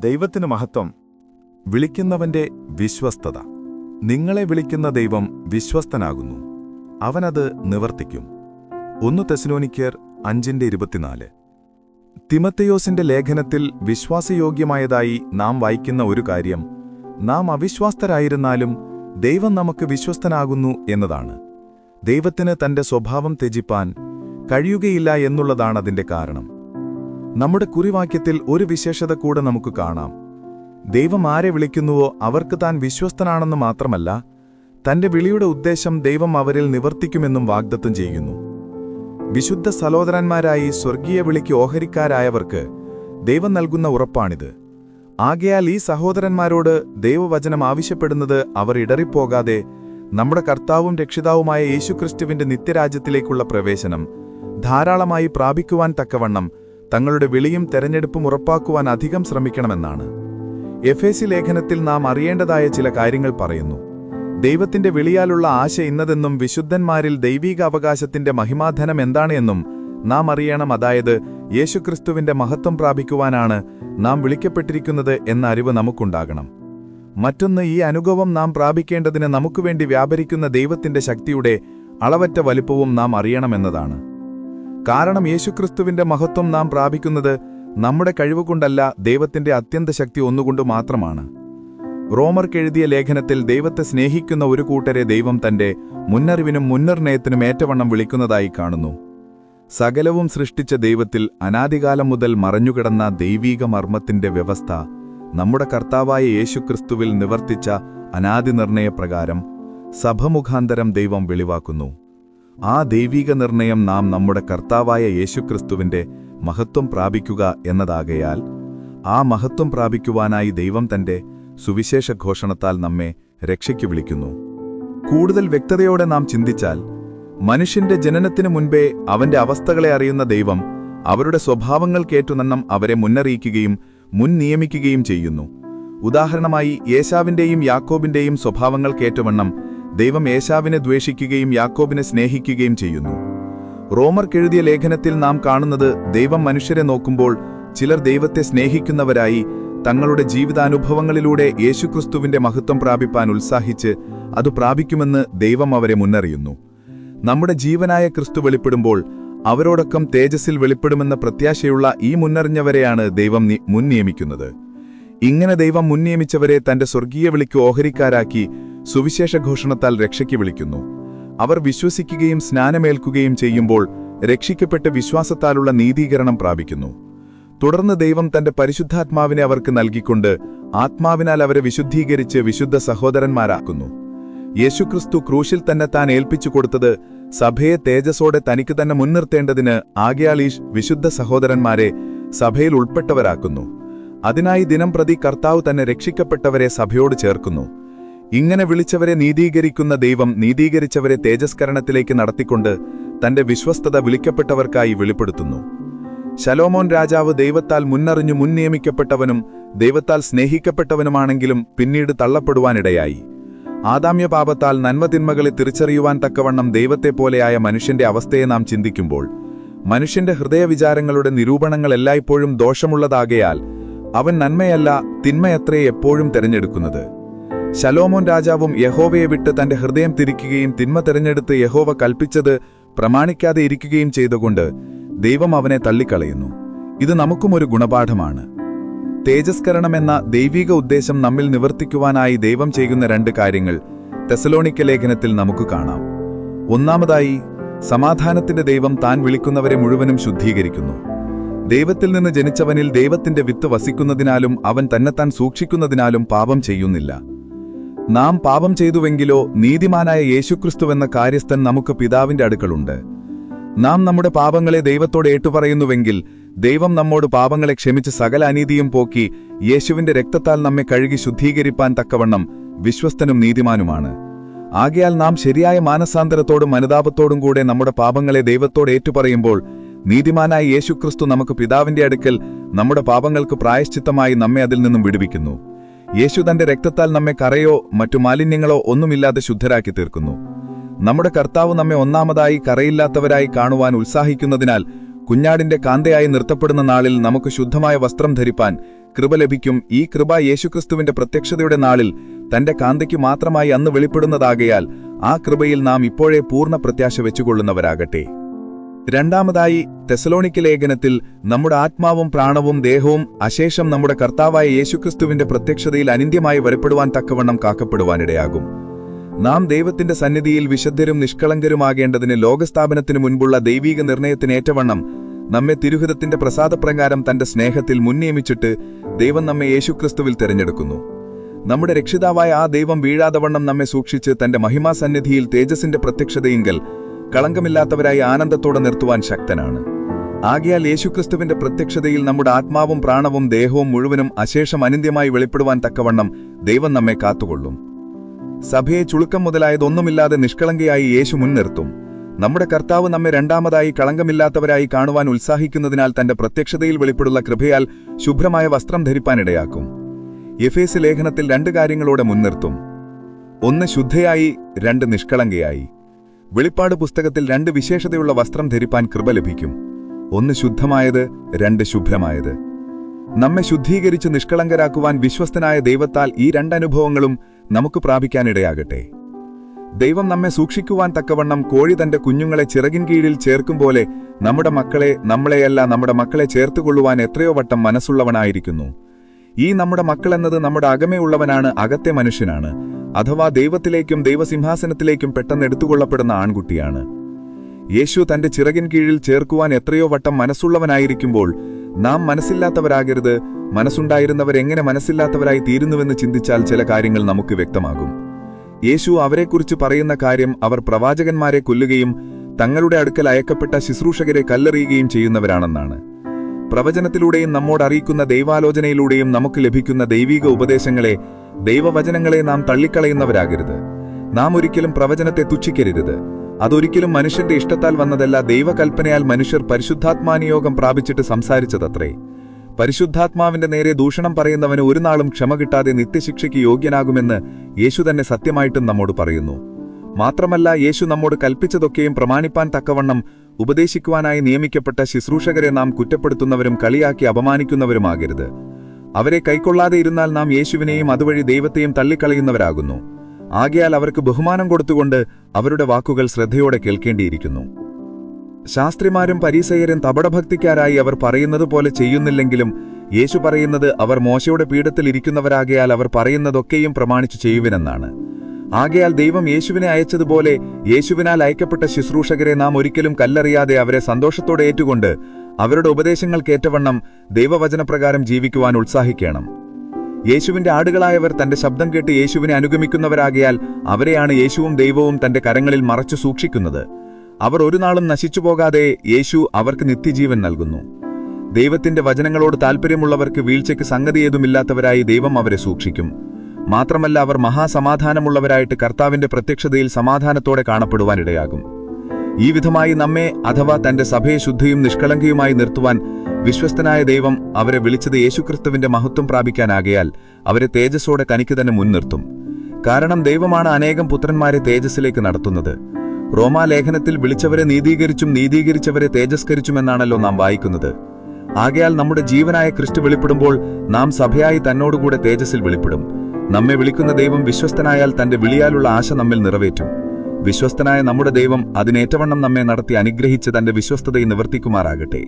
ദൈവത്തിന് മഹത്വം. വിളിക്കുന്നവന്റെ വിശ്വസ്തത. നിങ്ങളെ വിളിക്കുന്ന ദൈവം വിശ്വസ്തനാകുന്നു, അവനത് നിവർത്തിക്കും. 1 തെസ്സലോനിക്കർ 5:24. തിമത്തെയോസിന്റെ ലേഖനത്തിൽ വിശ്വാസയോഗ്യമായതായി നാം വായിക്കുന്ന ഒരു കാര്യം, നാം അവിശ്വാസ്തരായിരുന്നാലും ദൈവം നമുക്ക് വിശ്വസ്തനാകുന്നു എന്നതാണ്. ദൈവത്തിന് തന്റെ സ്വഭാവം ത്യജിപ്പാൻ കഴിയുകയില്ല എന്നുള്ളതാണതിന്റെ കാരണം. നമ്മുടെ കുറിവാക്യത്തിൽ ഒരു വിശേഷത കൂടെ നമുക്ക് കാണാം. ദൈവം ആരെ വിളിക്കുന്നുവോ അവർക്ക് താൻ വിശ്വസ്തനാണെന്ന് മാത്രമല്ല, തന്റെ വിളിയുടെ ഉദ്ദേശം ദൈവം അവരിൽ നിവർത്തിക്കുമെന്നും വാഗ്ദത്തം ചെയ്യുന്നു. വിശുദ്ധ സഹോദരന്മാരായി സ്വർഗീയ വിളിക്ക് ഓഹരിക്കാരായവർക്ക് ദൈവം നൽകുന്ന ഉറപ്പാണിത്. ആകയാൽ ഈ സഹോദരന്മാരോട് ദൈവവചനം ആവശ്യപ്പെടുന്നത് അവർ ഇടറിപ്പോകാതെ നമ്മുടെ കർത്താവും രക്ഷിതാവുമായ യേശുക്രിസ്തുവിന്റെ നിത്യരാജ്യത്തിലേക്കുള്ള പ്രവേശനം ധാരാളമായി പ്രാപിക്കുവാൻ തക്കവണ്ണം തങ്ങളുടെ വിളിയും തെരഞ്ഞെടുപ്പും ഉറപ്പാക്കുവാൻ അധികം ശ്രമിക്കണമെന്നാണ്. എഫേസി ലേഖനത്തിൽ നാം അറിയേണ്ടതായ ചില കാര്യങ്ങൾ പറയുന്നു. ദൈവത്തിന്റെ വിളിയാലുള്ള ആശ ഇന്നതെന്നും വിശുദ്ധന്മാരിൽ ദൈവീക അവകാശത്തിന്റെ മഹിമാധനം എന്താണ് എന്നും നാം അറിയണം. അതായത് യേശുക്രിസ്തുവിന്റെ മഹത്വം പ്രാപിക്കുവാനാണ് നാം വിളിക്കപ്പെട്ടിരിക്കുന്നത് എന്ന അറിവ് നമുക്കുണ്ടാകണം. മറ്റൊന്ന്, ഈ അനുഭവം നാം പ്രാപിക്കേണ്ടതിന് നമുക്കുവേണ്ടി വ്യാപരിക്കുന്ന ദൈവത്തിന്റെ ശക്തിയുടെ അളവറ്റ വലിപ്പവും നാം അറിയണമെന്നതാണ്. കാരണം യേശുക്രിസ്തുവിന്റെ മഹത്വം നാം പ്രാപിക്കുന്നത് നമ്മുടെ കഴിവുകൊണ്ടല്ല, ദൈവത്തിന്റെ അത്യന്തശക്തി ഒന്നുകൊണ്ട് മാത്രമാണ്. റോമർക്കെഴുതിയ ലേഖനത്തിൽ ദൈവത്തെ സ്നേഹിക്കുന്ന ഒരു കൂട്ടരെ ദൈവം തന്റെ മുന്നറിവിനും മുൻനിർണയത്തിനും ഏറ്റവണ്ണം വിളിക്കുന്നതായി കാണുന്നു. സകലവും സൃഷ്ടിച്ച ദൈവത്തിൽ അനാദികാലം മുതൽ മറഞ്ഞുകിടന്ന ദൈവീക മർമ്മത്തിന്റെ വ്യവസ്ഥ നമ്മുടെ കർത്താവായ യേശുക്രിസ്തുവിൽ നിവർത്തിച്ച അനാദി നിർണയപ്രകാരം സഭമുഖാന്തരം ദൈവം വെളിവാക്കുന്നു. ആ ദൈവീക നിർണയം നാം നമ്മുടെ കർത്താവായ യേശുക്രിസ്തുവിന്റെ മഹത്വം പ്രാപിക്കുക എന്നതാകയാൽ ആ മഹത്വം പ്രാപിക്കുവാനായി ദൈവം തന്റെ സുവിശേഷ ഘോഷണത്താൽ നമ്മെ രക്ഷയ്ക്ക് വിളിക്കുന്നു. കൂടുതൽ വ്യക്തതയോടെ നാം ചിന്തിച്ചാൽ, മനുഷ്യന്റെ ജനനത്തിനു മുൻപേ അവന്റെ അവസ്ഥകളെ അറിയുന്ന ദൈവം അവരുടെ സ്വഭാവങ്ങൾക്കേറ്റുനന്നം അവരെ മുന്നറിയിക്കുകയും മുൻ നിയമിക്കുകയും ചെയ്യുന്നു. ഉദാഹരണമായി ഏശാവിന്റെയും യാക്കോബിന്റെയും സ്വഭാവങ്ങൾക്കേറ്റവണ്ണം ദൈവം ഏശാവിനെ ദ്വേഷിക്കുകയും യാക്കോബിനെ സ്നേഹിക്കുകയും ചെയ്യുന്നു. റോമർക്കെഴുതിയ ലേഖനത്തിൽ നാം കാണുന്നത്, ദൈവം മനുഷ്യരെ നോക്കുമ്പോൾ ചിലർ ദൈവത്തെ സ്നേഹിക്കുന്നവരായി തങ്ങളുടെ ജീവിതാനുഭവങ്ങളിലൂടെ യേശുക്രിസ്തുവിന്റെ മഹത്വം പ്രാപിപ്പാൻ ഉത്സാഹിച്ച് അത് പ്രാപിക്കുമെന്ന് ദൈവം അവരെ മുന്നറിയുന്നു. നമ്മുടെ ജീവനായ ക്രിസ്തു വെളിപ്പെടുമ്പോൾ അവരോടൊപ്പം തേജസ്സിൽ വെളിപ്പെടുമെന്ന പ്രത്യാശയുള്ള ഈ മുന്നറിഞ്ഞവരെയാണ് ദൈവം മുൻ നിയമിക്കുന്നത്. ഇങ്ങനെ ദൈവം മുൻ നിയമിച്ചവരെ തന്റെ സ്വർഗീയ വിളിക്ക് ഓഹരിക്കാരാക്കി സുവിശേഷ ഘോഷണത്താൽ രക്ഷയ്ക്ക് വിളിക്കുന്നു. അവർ വിശ്വസിക്കുകയും സ്നാനമേൽക്കുകയും ചെയ്യുമ്പോൾ രക്ഷിക്കപ്പെട്ട വിശ്വാസത്താലുള്ള നീതീകരണം പ്രാപിക്കുന്നു. തുടർന്ന് ദൈവം തന്റെ പരിശുദ്ധാത്മാവിനെ അവർക്ക് നൽകിക്കൊണ്ട് ആത്മാവിനാൽ അവരെ വിശുദ്ധീകരിച്ച് വിശുദ്ധ സഹോദരന്മാരാക്കുന്നു. യേശുക്രിസ്തു ക്രൂശിൽ തന്നെ താൻ ഏൽപ്പിച്ചു കൊടുത്തത് സഭയെ തേജസ്സോടെ തനിക്ക് തന്നെ മുൻനിർത്തേണ്ടതിന്. ആകയാൽ ഈ വിശുദ്ധ സഹോദരന്മാരെ സഭയിൽ ഉൾപ്പെട്ടവരാക്കുന്നു. അതിനായി ദിനം പ്രതി കർത്താവ് തന്നെ രക്ഷിക്കപ്പെട്ടവരെ സഭയോട് ചേർക്കുന്നു. ഇങ്ങനെ വിളിച്ചവരെ നീതീകരിക്കുന്ന ദൈവം നീതീകരിച്ചവരെ തേജസ്കരണത്തിലേക്ക് നടത്തിക്കൊണ്ട് തന്റെ വിശ്വസ്തത വിളിക്കപ്പെട്ടവർക്കായി വെളിപ്പെടുത്തുന്നു. ശലോമോൻ രാജാവ് ദൈവത്താൽ മുന്നറിഞ്ഞു മുൻ നിയമിക്കപ്പെട്ടവനും ദൈവത്താൽ സ്നേഹിക്കപ്പെട്ടവനുമാണെങ്കിലും പിന്നീട് തള്ളപ്പെടുവാനിടയായി. ആദാമ്യപാപത്താൽ നന്മതിന്മകളെ തിരിച്ചറിയുവാൻ തക്കവണ്ണം ദൈവത്തെപ്പോലെയായ മനുഷ്യന്റെ അവസ്ഥയെ നാം ചിന്തിക്കുമ്പോൾ, മനുഷ്യന്റെ ഹൃദയവിചാരങ്ങളുടെ നിരൂപണങ്ങൾ എല്ലായ്പ്പോഴും ദോഷമുള്ളതാകയാൽ അവൻ നന്മയല്ല തിന്മയത്രേ എപ്പോഴും തിരഞ്ഞെടുക്കുന്നത്. ശലോമോൻ രാജാവും യഹോവയെ വിട്ട് തന്റെ ഹൃദയം തിരിക്കുകയും തിന്മ തിരഞ്ഞെടുത്ത് യഹോവ കൽപ്പിച്ചത് പ്രമാണിക്കാതെ ഇരിക്കുകയും ചെയ്തുകൊണ്ട് ദൈവം അവനെ തള്ളിക്കളയുന്നു. ഇത് നമുക്കും ഒരു ഗുണപാഠമാണ്. തേജസ്കരണമെന്ന ദൈവീക ഉദ്ദേശം നമ്മിൽ നിവർത്തിക്കുവാനായി ദൈവം ചെയ്യുന്ന 2 കാര്യങ്ങൾ തെസ്സലോനിക്ക ലേഖനത്തിൽ നമുക്ക് കാണാം. ഒന്നാമതായി, സമാധാനത്തിന്റെ ദൈവം താൻ വിളിക്കുന്നവരെ മുഴുവനും ശുദ്ധീകരിക്കുന്നു. ദൈവത്തിൽ നിന്ന് ജനിച്ചവനിൽ ദൈവത്തിന്റെ വിത്ത് വസിക്കുന്നതിനാലും അവൻ തന്നെത്താൻ സൂക്ഷിക്കുന്നതിനാലും പാപം ചെയ്യുന്നില്ല. നാം പാപം ചെയ്തുവെങ്കിലോ നീതിമാനായ യേശുക്രിസ്തുവെന്ന കാര്യസ്ഥൻ നമുക്ക് പിതാവിന്റെ അടുക്കലുണ്ട്. നാം നമ്മുടെ പാപങ്ങളെ ദൈവത്തോട് ഏറ്റുപറയുന്നുവെങ്കിൽ ദൈവം നമ്മോട് പാപങ്ങളെ ക്ഷമിച്ച് സകല അനീതിയും പോക്കി യേശുവിന്റെ രക്തത്താൽ നമ്മെ കഴുകി ശുദ്ധീകരിപ്പാൻ തക്കവണ്ണം വിശ്വസ്തനും നീതിമാനുമാണ്. ആകയാൽ നാം ശരിയായ മാനസാന്തരത്തോടും അനുതാപത്തോടും കൂടെ നമ്മുടെ പാപങ്ങളെ ദൈവത്തോട് ഏറ്റുപറയുമ്പോൾ നീതിമാനായ യേശുക്രിസ്തു നമുക്ക് പിതാവിന്റെ അടുക്കൽ നമ്മുടെ പാപങ്ങൾക്ക് പ്രായശ്ചിത്തമായി നമ്മെ അതിൽ നിന്നും വിടുവിക്കുന്നു. യേശു തന്റെ രക്തത്താൽ നമ്മെ കറയോ മറ്റു മാലിന്യങ്ങളോ ഒന്നുമില്ലാതെ ശുദ്ധരാക്കി തീർക്കുന്നു. നമ്മുടെ കർത്താവ് നമ്മെ ഒന്നാമതായി കറയില്ലാത്തവരായി കാണുവാൻ ഉത്സാഹിക്കുന്നതിനാൽ കുഞ്ഞാടിന്റെ കാന്തയായി നിർത്തപ്പെടുന്ന നാളിൽ നമുക്ക് ശുദ്ധമായ വസ്ത്രം ധരിപ്പാൻ കൃപ ലഭിക്കും. ഈ കൃപ യേശുക്രിസ്തുവിന്റെ പ്രത്യക്ഷതയുടെ നാളിൽ തന്റെ കാന്തയ്ക്കു മാത്രമായി അന്ന് വെളിപ്പെടുന്നതാകയാൽ ആ കൃപയിൽ നാം ഇപ്പോഴേ പൂർണ്ണ പ്രത്യാശ വെച്ചുകൊള്ളുന്നവരാകട്ടെ. രണ്ടാമതായി, തെസലോണിക്ക ലേഖനത്തിൽ നമ്മുടെ ആത്മാവും പ്രാണവും ദേഹവും അശേഷം നമ്മുടെ കർത്താവായ യേശുക്രിസ്തുവിന്റെ പ്രത്യക്ഷതയിൽ അനിന്ത്യമായി വെളിപ്പെടുവാൻ തക്കവണ്ണം കാക്കപ്പെടുവാനിടയാകും. നാം ദൈവത്തിന്റെ സന്നിധിയിൽ വിശുദ്ധരും നിഷ്കളങ്കരുമാകേണ്ടതിന് ലോകസ്ഥാപനത്തിനു മുൻപുള്ള ദൈവീക നിർണയത്തിനേറ്റവണ്ണം നമ്മെ തിരുഹിതത്തിന്റെ പ്രസാദപ്രകാരം തന്റെ സ്നേഹത്തിൽ മുൻനിയമിച്ചിട്ട് ദൈവം നമ്മെ യേശുക്രിസ്തുവിൽ തിരഞ്ഞെടുക്കുന്നു. നമ്മുടെ രക്ഷിതാവായ ആ ദൈവം വീഴാതവണ്ണം നമ്മെ സൂക്ഷിച്ച് തന്റെ മഹിമാസന്നിധിയിൽ തേജസ്സിന്റെ പ്രത്യക്ഷതയിങ്കൽ കളങ്കമില്ലാത്തവരായി ആനന്ദത്തോടെ നിർത്തുവാൻ ശക്തനാണ്. ആകയാൽ യേശുക്രിസ്തുവിന്റെ പ്രത്യക്ഷതയിൽ നമ്മുടെ ആത്മാവും പ്രാണവും ദേഹവും മുഴുവനും അശേഷം അനിന്ത്യമായി വെളിപ്പെടുവാൻ തക്കവണ്ണം ദൈവം നമ്മെ കാത്തുകൊള്ളും. സഭയെ ചുളുക്കം മുതലായതൊന്നുമില്ലാതെ നിഷ്കളങ്കയായി യേശു മുൻനിർത്തും. നമ്മുടെ കർത്താവ് നമ്മെ രണ്ടാമതായി കളങ്കമില്ലാത്തവരായി കാണുവാൻ ഉത്സാഹിക്കുന്നതിനാൽ തന്റെ പ്രത്യക്ഷതയിൽ വെളിപ്പെടുള്ള കൃപയാൽ ശുഭ്രമായ വസ്ത്രം ധരിപ്പാനിടയാക്കും. എഫേസ് ലേഖനത്തിൽ 2 കാര്യങ്ങളോടെ മുൻനിർത്തും. 1 ശുദ്ധയായി, 2 നിഷ്കളങ്കയായി. വെളിപ്പാട് പുസ്തകത്തിൽ 2 വിശേഷതയുള്ള വസ്ത്രം ധരിപ്പാൻ കൃപ ലഭിക്കും. 1 ശുദ്ധമായത്, 2 ശുഭ്രമായത്. നമ്മെ ശുദ്ധീകരിച്ച് നിഷ്കളങ്കരാക്കുവാൻ വിശ്വസ്തനായ ദൈവത്താൽ ഈ 2 അനുഭവങ്ങളും നമുക്ക് പ്രാപിക്കാനിടയാകട്ടെ. ദൈവം നമ്മെ സൂക്ഷിക്കുവാൻ തക്കവണ്ണം കോഴി തന്റെ കുഞ്ഞുങ്ങളെ ചിറകിൻ കീഴിൽ ചേർക്കും പോലെ നമ്മുടെ മക്കളെ ചേർത്തുകൊള്ളുവാൻ എത്രയോ വട്ടം മനസ്സുള്ളവനായിരിക്കുന്നു. ഈ നമ്മുടെ മക്കളെന്നത് നമ്മുടെ അകമേ ഉള്ളവനാണ്, അകത്തെ മനുഷ്യനാണ്, അഥവാ ദൈവത്തിലേക്കും ദൈവസിംഹാസനത്തിലേക്കും പെട്ടെന്ന് എടുത്തുകൊള്ളപ്പെടുന്ന ആൺകുട്ടിയാണ്. യേശു തന്റെ ചിറകിൻ കീഴിൽ ചേർക്കുവാൻ എത്രയോ വട്ടം മനസ്സുള്ളവനായിരിക്കുമ്പോൾ നാം മനസ്സില്ലാത്തവരാകരുത്. മനസ്സുണ്ടായിരുന്നവരെങ്ങനെ മനസ്സില്ലാത്തവരായി തീരുന്നുവെന്ന് ചിന്തിച്ചാൽ ചില കാര്യങ്ങൾ നമുക്ക് വ്യക്തമാകും. യേശു അവരെക്കുറിച്ച് പറയുന്ന കാര്യം അവർ പ്രവാചകന്മാരെ കൊല്ലുകയും തങ്ങളുടെ അടുക്കൽ അയക്കപ്പെട്ട ശുശ്രൂഷകരെ കല്ലെറിയുകയും ചെയ്യുന്നവരാണെന്നാണ്. പ്രവചനത്തിലൂടെയും നമ്മോട് അറിയിക്കുന്ന ദൈവാലോചനയിലൂടെയും നമുക്ക് ലഭിക്കുന്ന ദൈവിക ഉപദേശങ്ങളെ, ദൈവവചനങ്ങളെ നാം തള്ളിക്കളയുന്നവരാകരുത്. നാം ഒരിക്കലും പ്രവചനത്തെ തുച്ഛിക്കരുത്. അതൊരിക്കലും മനുഷ്യന്റെ ഇഷ്ടത്താൽ വന്നതല്ല, ദൈവകൽപ്പനയാൽ മനുഷ്യർ പരിശുദ്ധാത്മാനിയോഗം പ്രാപിച്ചിട്ട് സംസാരിച്ചതത്രേ. പരിശുദ്ധാത്മാവിന്റെ നേരെ ദൂഷണം പറയുന്നവന് ഒരു നാളും ക്ഷമ കിട്ടാതെ നിത്യശിക്ഷയ്ക്ക് യോഗ്യനാകുമെന്ന് യേശു തന്നെ സത്യമായിട്ടും നമ്മോട് പറയുന്നു. മാത്രമല്ല, യേശു നമ്മോട് കൽപ്പിച്ചതൊക്കെയും പ്രമാണിപ്പാൻ തക്കവണ്ണം ഉപദേശിക്കുവാനായി നിയമിക്കപ്പെട്ട ശുശ്രൂഷകരെ നാം കുറ്റപ്പെടുത്തുന്നവരും കളിയാക്കി അപമാനിക്കുന്നവരുമാകരുത്. അവരെ കൈക്കൊള്ളാതെ ഇരുന്നാൽ നാം യേശുവിനെയും അതുവഴി ദൈവത്തെയും തള്ളിക്കളയുന്നവരാകുന്നു. ആകയാൽ അവർക്ക് ബഹുമാനം കൊടുത്തുകൊണ്ട് അവരുടെ വാക്കുകൾ ശ്രദ്ധയോടെ കേൾക്കേണ്ടിയിരിക്കുന്നു. ശാസ്ത്രിമാരും പരീസയരും തപടഭക്തിക്കാരായി അവർ പറയുന്നത് പോലെ ചെയ്യുന്നില്ലെങ്കിലും യേശു പറയുന്നത് അവർ മോശയുടെ പീഠത്തിൽ ഇരിക്കുന്നവരാകയാൽ അവർ പറയുന്നതൊക്കെയും പ്രമാണിച്ചു ചെയ്യുവിനെന്നാണ്. ആകയാൽ ദൈവം യേശുവിനെ അയച്ചതുപോലെ യേശുവിനാൽ അയക്കപ്പെട്ട ശുശ്രൂഷകരെ നാം ഒരിക്കലും കല്ലെറിയാതെ അവരെ സന്തോഷത്തോടെ ഏറ്റുകൊണ്ട് അവരുടെ ഉപദേശങ്ങൾക്കേറ്റവണ്ണം ദൈവവചനപ്രകാരം ജീവിക്കുവാൻ ഉത്സാഹിക്കണം. യേശുവിന്റെ ആടുകളായവർ തന്റെ ശബ്ദം കേട്ട് യേശുവിനെ അനുഗമിക്കുന്നവരാകയാൽ അവരെയാണ് യേശുവും ദൈവവും തന്റെ കരങ്ങളിൽ മറച്ചു സൂക്ഷിക്കുന്നത്. അവർ ഒരു നാളും നശിച്ചുപോകാതെ യേശു അവർക്ക് നിത്യജീവൻ നൽകുന്നു. ദൈവത്തിന്റെ വചനങ്ങളോട് താൽപ്പര്യമുള്ളവർക്ക് വീഴ്ചയ്ക്ക് സംഗതിയേതുമില്ലാത്തവരായി ദൈവം അവരെ സൂക്ഷിക്കും. മാത്രമല്ല, അവർ മഹാസമാധാനമുള്ളവരായിട്ട് കർത്താവിന്റെ പ്രത്യക്ഷതയിൽ സമാധാനത്തോടെ കാണപ്പെടുവാനിടയാകും. ഈ വിധമായി നമ്മെ അഥവാ തന്റെ സഭയെ ശുദ്ധിയും നിഷ്കളങ്കയുമായി നിർത്തുവാൻ വിശ്വസ്തനായ ദൈവം അവരെ വിളിച്ചത് യേശുക്രിസ്തുവിന്റെ മഹത്വം പ്രാപിക്കാനാകയാൽ അവരെ തേജസ്സോടെ തനിക്ക് തന്നെ മുൻനിർത്തും. കാരണം ദൈവമാണ് അനേകം പുത്രന്മാരെ തേജസ്സിലേക്ക് നടത്തുന്നത്. റോമാലേഖനത്തിൽ വിളിച്ചവരെ നീതീകരിച്ചും നീതീകരിച്ചവരെ തേജസ്കരിച്ചുമെന്നാണല്ലോ നാം വായിക്കുന്നത്. ആകയാൽ നമ്മുടെ ജീവനായ ക്രിസ്തു വെളിപ്പെടുമ്പോൾ നാം സഭയായി തന്നോടുകൂടെ തേജസ്സിൽ വെളിപ്പെടും. നമ്മെ വിളിക്കുന്ന ദൈവം വിശ്വസ്തനായാൽ തന്റെ വിളിയാലുള്ള ആശ നമ്മിൽ നിറവേറ്റും. വിശ്വസ്തനായ നമ്മുടെ ദൈവം അതിനേറ്റവണ്ണം നമ്മെ നടത്തി അനുഗ്രഹിച്ച് തന്റെ വിശ്വസ്തതയെ നിവർത്തിക്കുമാറാകട്ടെ.